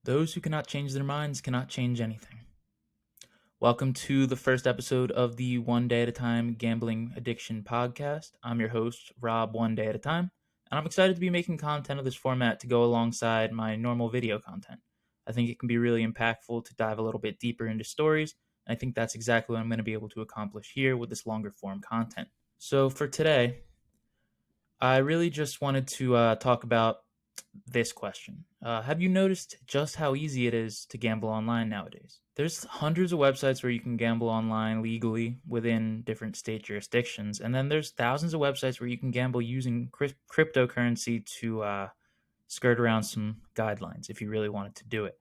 Those who cannot change their minds cannot change anything. Welcome to the first episode of the One Day at a Time Gambling Addiction Podcast. I'm your host, Rob, One Day at a Time, and I'm excited to be making content of this format to go alongside my normal video content. I think it can be really impactful to dive a little bit deeper into stories, and I think that's exactly what I'm going to be able to accomplish here with this longer form content. So, for today, I really just wanted to talk about this question. Have you noticed just how easy it is to gamble online nowadays? There's hundreds of websites where you can gamble online legally within different state jurisdictions, and then there's thousands of websites where you can gamble using cryptocurrency to skirt around some guidelines if you really wanted to do it.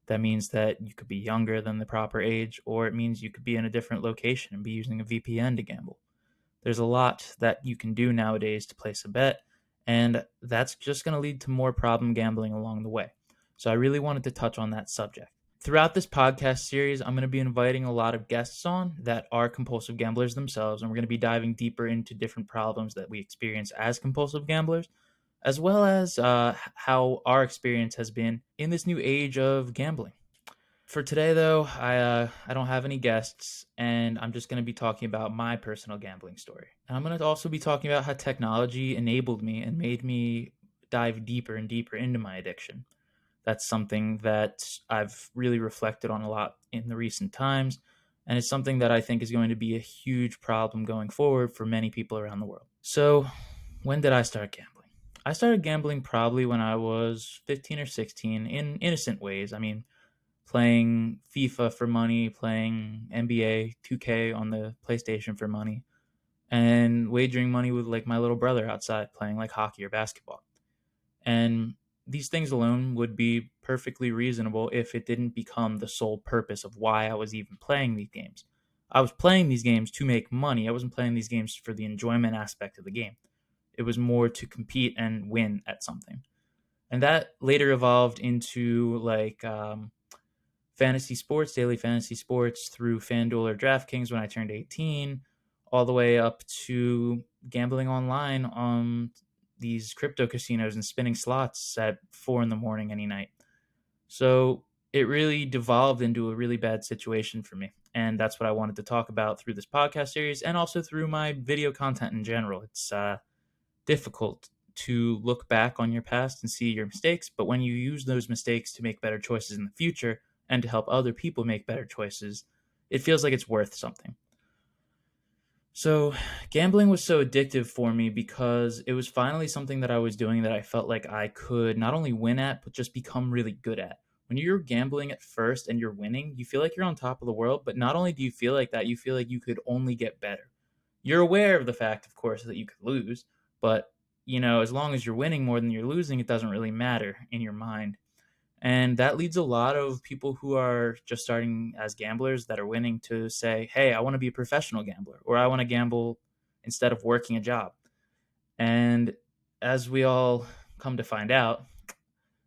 That means that you could be younger than the proper age, or it means you could be in a different location and be using a VPN to gamble. There's a lot that you can do nowadays to place a bet, and that's just going to lead to more problem gambling along the way. So I really wanted to touch on that subject. Throughout this podcast series, I'm going to be inviting a lot of guests on that are compulsive gamblers themselves, and we're going to be diving deeper into different problems that we experience as compulsive gamblers, as well as how our experience has been in this new age of gambling. For today, though, I don't have any guests, and I'm just going to be talking about my personal gambling story. And I'm going to also be talking about how technology enabled me and made me dive deeper and deeper into my addiction. That's something that I've really reflected on a lot in the recent times, and it's something that I think is going to be a huge problem going forward for many people around the world. So, when did I start gambling? I started gambling probably when I was 15 or 16 in innocent ways. I mean, playing FIFA for money, playing NBA 2K on the PlayStation for money, and wagering money with like my little brother outside playing like hockey or basketball. And these things alone would be perfectly reasonable if it didn't become the sole purpose of why I was even playing these games. I was playing these games to make money. I wasn't playing these games for the enjoyment aspect of the game. It was more to compete and win at something. And that later evolved into fantasy sports, daily fantasy sports through FanDuel or DraftKings when I turned 18, all the way up to gambling online on these crypto casinos and spinning slots at 4 in the morning any night. So it really devolved into a really bad situation for me. And that's what I wanted to talk about through this podcast series and also through my video content in general. It's difficult to look back on your past and see your mistakes, but when you use those mistakes to make better choices in the future and to help other people make better choices, it feels like it's worth something. So, gambling was so addictive for me because it was finally something that I was doing that I felt like I could not only win at, but just become really good at. When you're gambling at first and you're winning, you feel like you're on top of the world, but not only do you feel like that, you feel like you could only get better. You're aware of the fact, of course, that you could lose, but as long as you're winning more than you're losing, it doesn't really matter in your mind. And that leads a lot of people who are just starting as gamblers that are winning to say, hey, I want to be a professional gambler, or I want to gamble instead of working a job. And as we all come to find out,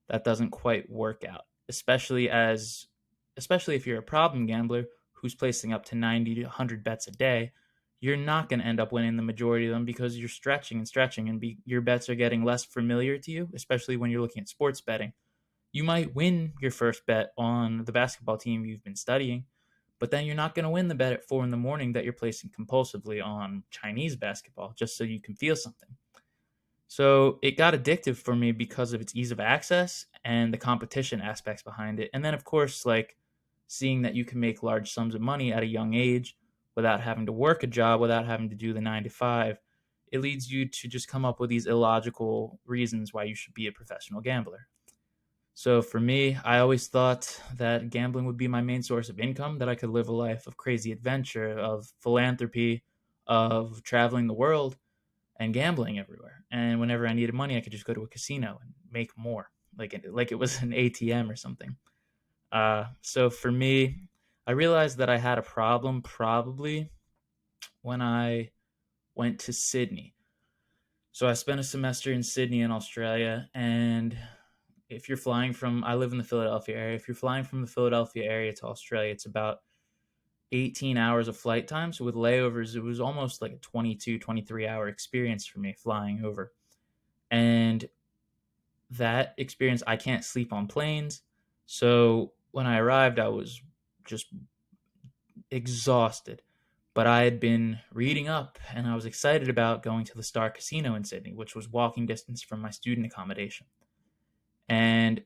that doesn't quite work out, especially if you're a problem gambler who's placing up to 90 to 100 bets a day. You're not going to end up winning the majority of them because you're stretching and stretching, and your bets are getting less familiar to you, especially when you're looking at sports betting. You might win your first bet on the basketball team you've been studying, but then you're not going to win the bet at 4 in the morning that you're placing compulsively on Chinese basketball just so you can feel something. So it got addictive for me because of its ease of access and the competition aspects behind it. And then, of course, like seeing that you can make large sums of money at a young age without having to work a job, without having to do the 9 to 5, it leads you to just come up with these illogical reasons why you should be a professional gambler. So for me, I always thought that gambling would be my main source of income, that I could live a life of crazy adventure, of philanthropy, of traveling the world and gambling everywhere. And whenever I needed money, I could just go to a casino and make more, like it was an ATM or something. So for me, I realized that I had a problem probably when I went to Sydney. So I spent a semester in Sydney in Australia, and if you're flying from, I live in the Philadelphia area. If you're flying from the Philadelphia area to Australia, it's about 18 hours of flight time. So with layovers, it was almost like a 22, 23 hour experience for me flying over. And that experience, I can't sleep on planes. So when I arrived, I was just exhausted. But I had been reading up and I was excited about going to the Star Casino in Sydney, which was walking distance from my student accommodation. And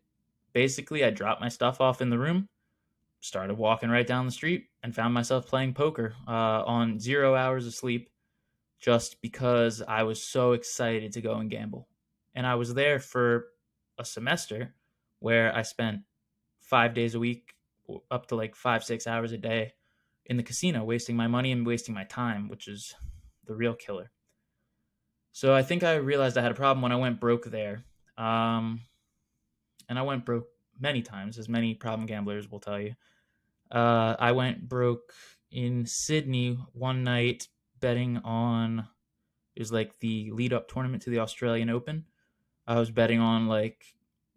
basically, I dropped my stuff off in the room, started walking right down the street, and found myself playing poker on 0 hours of sleep just because I was so excited to go and gamble. And I was there for a semester where I spent 5 days a week, up to like 5, 6 hours a day in the casino, wasting my money and wasting my time, which is the real killer. So I think I realized I had a problem when I went broke there. Um, and I went broke many times, as many problem gamblers will tell you. I went broke in Sydney one night betting on, it was like the lead up tournament to the Australian Open. I was betting on like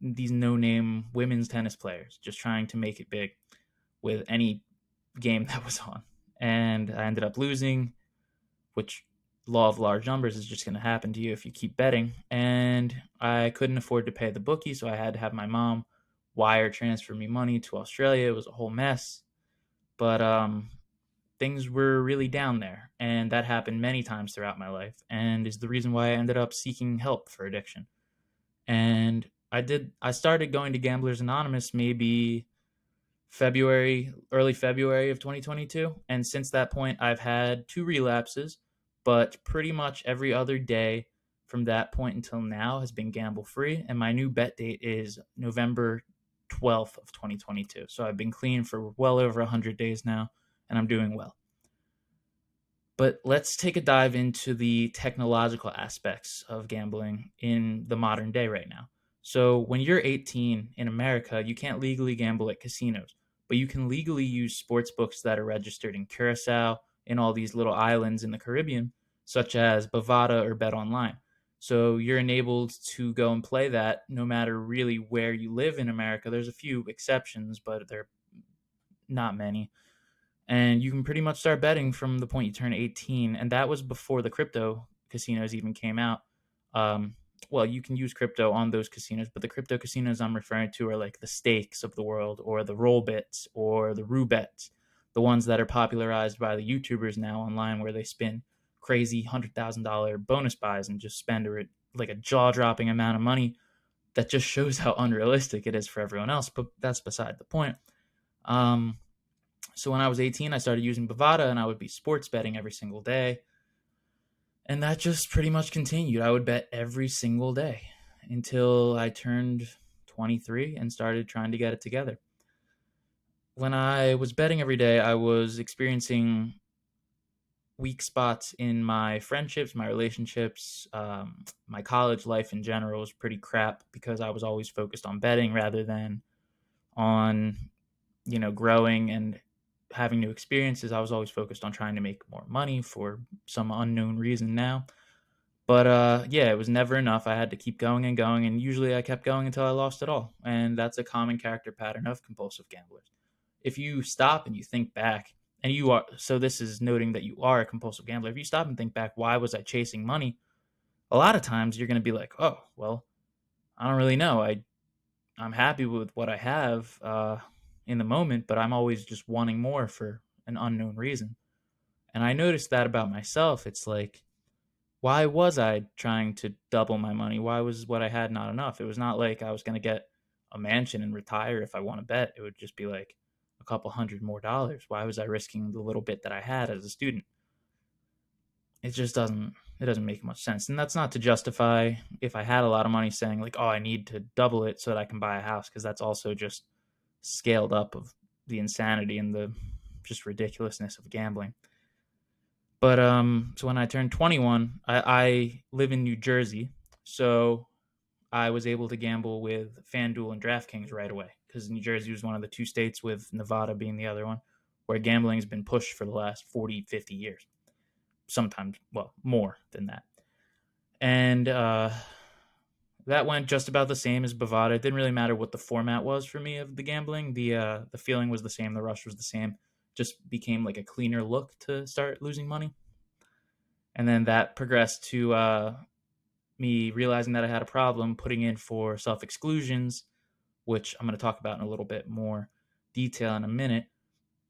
these no name women's tennis players, just trying to make it big with any game that was on. And I ended up losing, which law of large numbers is just going to happen to you if you keep betting. And I couldn't afford to pay the bookie, so I had to have my mom wire transfer me money to Australia. It was a whole mess. But things were really down there. And that happened many times throughout my life and is the reason why I ended up seeking help for addiction. And I started going to Gamblers Anonymous maybe early February of 2022. And since that point, I've had 2 relapses, but pretty much every other day from that point until now has been gamble free. And my new bet date is November 12th of 2022. So I've been clean for well over 100 days now, and I'm doing well. But let's take a dive into the technological aspects of gambling in the modern day right now. So, when you're 18 in America, you can't legally gamble at casinos, but you can legally use sports books that are registered in Curacao, in all these little islands in the Caribbean, such as Bovada or Bet Online. So, you're enabled to go and play that no matter really where you live in America. There's a few exceptions, but they're not many, and you can pretty much start betting from the point you turn 18, and that was before the crypto casinos even came out. um, well, you can use crypto on those casinos, but the crypto casinos I'm referring to are like the stakes of the world, or the roll bits, or the roobets, the ones that are popularized by the YouTubers now online, where they spin crazy $100,000 bonus buys and just spend like a jaw-dropping amount of money that just shows how unrealistic it is for everyone else, but that's beside the point. um, so when I was 18, I started using Bovada, and I would be sports betting every single day. And that just pretty much continued. I would bet every single day until I turned 23 and started trying to get it together. When I was betting every day, I was experiencing weak spots in my friendships, my relationships, my college life in general was pretty crap because I was always focused on betting rather than on, growing and having new experiences. I was always focused on trying to make more money for some unknown reason now. But yeah, it was never enough. I had to keep going and going, and usually I kept going until I lost it all. And that's a common character pattern of compulsive gamblers. If you stop and you think back, and you are, so this is noting that you are a compulsive gambler. If you stop and think back, why was I chasing money? A lot of times you're going to be like, oh, well, I don't really know. I'm happy with what I have in the moment, but I'm always just wanting more for an unknown reason. And I noticed that about myself. It's like, why was I trying to double my money? Why was what I had not enough? It was not like I was going to get a mansion and retire if I want to bet. It would just be like a couple hundred more dollars. Why was I risking the little bit that I had as a student? It just doesn't make much sense. And that's not to justify if I had a lot of money saying like, oh, I need to double it so that I can buy a house, because that's also just scaled up of the insanity and the just ridiculousness of gambling. But so when I turned 21, I live in New Jersey, so I was able to gamble with FanDuel and DraftKings right away, because New Jersey was one of the 2 states, with Nevada being the other one, where gambling has been pushed for the last 40, 50 years. Sometimes, well, more than that. And that went just about the same as Bovada. It didn't really matter what the format was for me of the gambling. The feeling was the same. The rush was the same. Just became like a cleaner look to start losing money. And then that progressed to me realizing that I had a problem, putting in for self exclusions, which I'm going to talk about in a little bit more detail in a minute.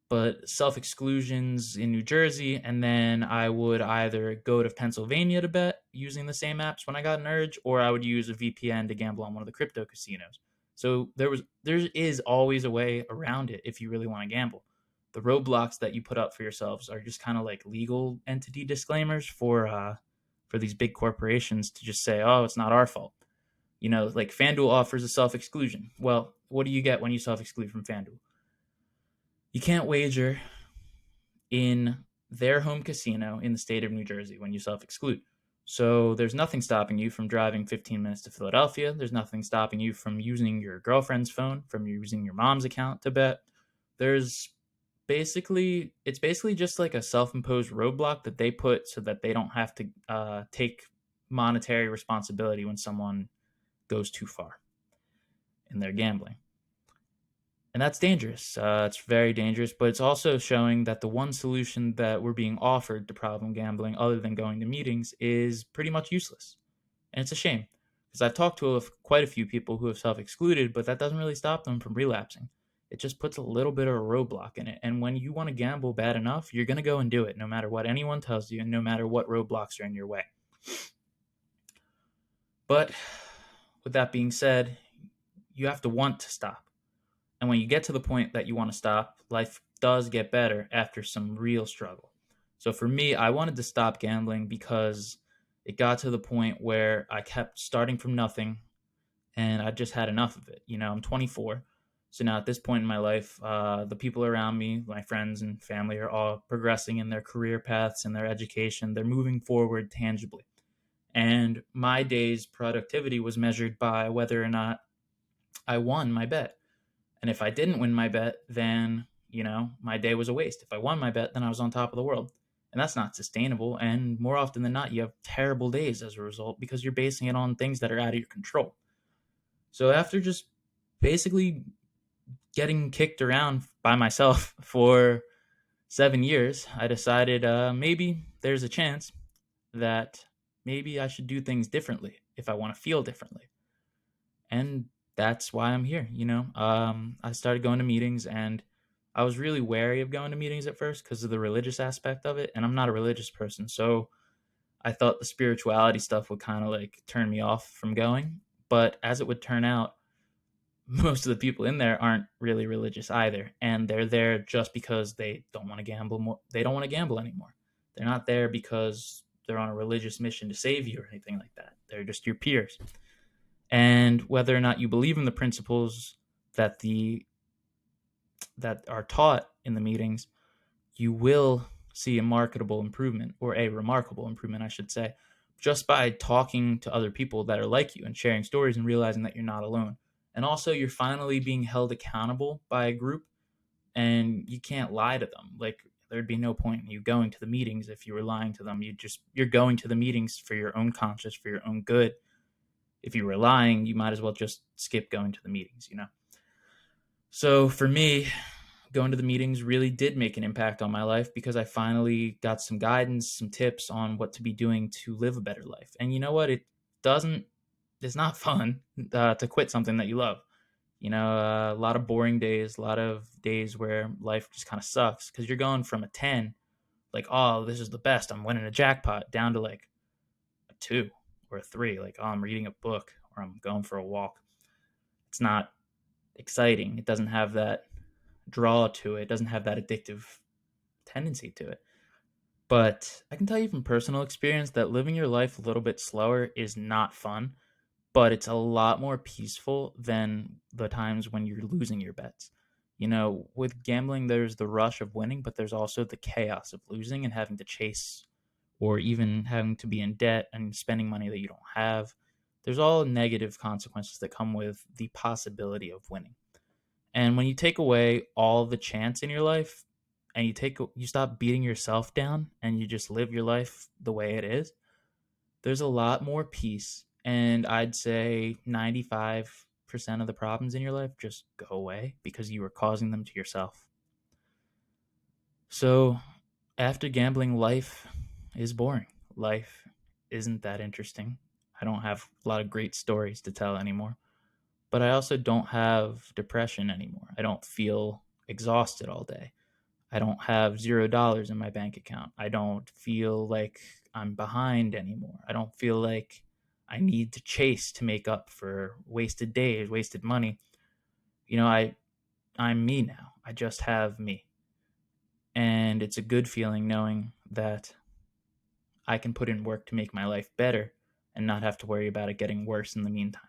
But self-exclusions in New Jersey, and then I would either go to Pennsylvania to bet using the same apps when I got an urge, or I would use a VPN to gamble on one of the crypto casinos. So there is always a way around it if you really want to gamble. The roadblocks that you put up for yourselves are just kind of like legal entity disclaimers for these big corporations to just say, "Oh, it's not our fault." Like FanDuel offers a self-exclusion. Well, what do you get when you self-exclude from FanDuel? You can't wager in their home casino in the state of New Jersey when you self-exclude. So there's nothing stopping you from driving 15 minutes to Philadelphia. There's nothing stopping you from using your girlfriend's phone, from using your mom's account to bet. It's basically just like a self-imposed roadblock that they put so that they don't have to take monetary responsibility when someone goes too far in their gambling. And that's dangerous. It's very dangerous, but it's also showing that the one solution that we're being offered to problem gambling, other than going to meetings, is pretty much useless. And it's a shame because I've talked to quite a few people who have self excluded, but that doesn't really stop them from relapsing. It just puts a little bit of a roadblock in it. And when you want to gamble bad enough, you're going to go and do it no matter what anyone tells you and no matter what roadblocks are in your way. But with that being said, you have to want to stop. And when you get to the point that you want to stop, life does get better after some real struggle. So for me, I wanted to stop gambling because it got to the point where I kept starting from nothing and I just had enough of it. I'm 24. So now at this point in my life, the people around me, my friends and family, are all progressing in their career paths and their education. They're moving forward tangibly. And my day's productivity was measured by whether or not I won my bet. And if I didn't win my bet, then, my day was a waste. If I won my bet, then I was on top of the world. And that's not sustainable. And more often than not, you have terrible days as a result because you're basing it on things that are out of your control. So after just basically getting kicked around by myself for 7 years, I decided maybe there's a chance that maybe I should do things differently if I want to feel differently. And that's why I'm here. I started going to meetings, and I was really wary of going to meetings at first because of the religious aspect of it. And I'm not a religious person, so I thought the spirituality stuff would kind of like turn me off from going. But as it would turn out, most of the people in there aren't really religious either, and they're there just because they don't want to gamble more. They don't want to gamble anymore. They're not there because they're on a religious mission to save you or anything like that. They're just your peers. And whether or not you believe in the principles that that are taught in the meetings, you will see a marketable improvement, or a remarkable improvement, I should say, just by talking to other people that are like you and sharing stories and realizing that you're not alone. And also, you're finally being held accountable by a group, and you can't lie to them. Like, there'd be no point in you going to the meetings if you were lying to them. You're going to the meetings for your own conscience, for your own good. If you were lying, you might as well just skip going to the meetings. So for me, going to the meetings really did make an impact on my life because I finally got some guidance, some tips on what to be doing to live a better life. And you know what? It's not fun to quit something that you love. A lot of boring days, a lot of days where life just kind of sucks because you're going from a 10, like, oh, this is the best, I'm winning a jackpot, down to like a 2 or a 3, like, oh, I'm reading a book or I'm going for a walk. It's not exciting. It doesn't have that draw to it. It doesn't have that addictive tendency to it. But I can tell you from personal experience that living your life a little bit slower is not fun, but it's a lot more peaceful than the times when you're losing your bets. With gambling, there's the rush of winning, but there's also the chaos of losing and having to chase, or even having to be in debt and spending money that you don't have. There's all negative consequences that come with the possibility of winning. And when you take away all the chance in your life, and you stop beating yourself down and you just live your life the way it is, there's a lot more peace. And I'd say 95% of the problems in your life just go away because you were causing them to yourself. So after gambling, life is boring. Life isn't that interesting. I don't have a lot of great stories to tell anymore. but I also don't have depression anymore. I don't feel exhausted all day. I don't have $0 in my bank account. I don't feel like I'm behind anymore. I don't feel like I need to chase to make up for wasted days, wasted money. I'm me now. I just have me. And it's a good feeling knowing that I can put in work to make my life better and not have to worry about it getting worse in the meantime.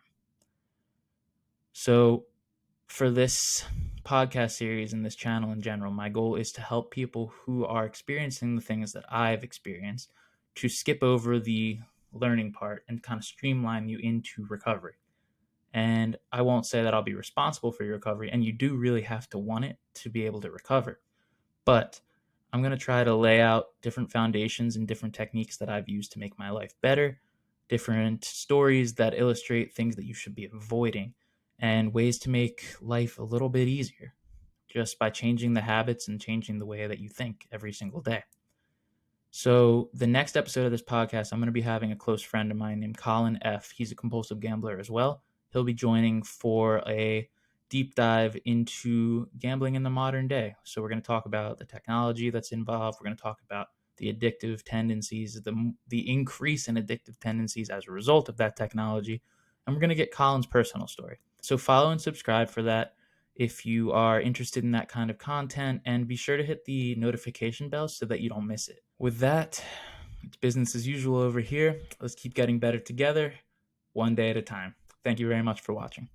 So, for this podcast series and this channel in general, my goal is to help people who are experiencing the things that I've experienced to skip over the learning part and kind of streamline you into recovery. And I won't say that I'll be responsible for your recovery, and you do really have to want it to be able to recover. But I'm going to try to lay out different foundations and different techniques that I've used to make my life better, different stories that illustrate things that you should be avoiding, and ways to make life a little bit easier just by changing the habits and changing the way that you think every single day. So, the next episode of this podcast, I'm going to be having a close friend of mine named Colin F. He's a compulsive gambler as well. He'll be joining for a deep dive into gambling in the modern day. So, we're going to talk about the technology that's involved. We're going to talk about the addictive tendencies, the increase in addictive tendencies as a result of that technology. And we're going to get Colin's personal story. So, follow and subscribe for that if you are interested in that kind of content, and be sure to hit the notification bell so that you don't miss it. With that, it's business as usual over here. Let's keep getting better together, one day at a time. Thank you very much for watching.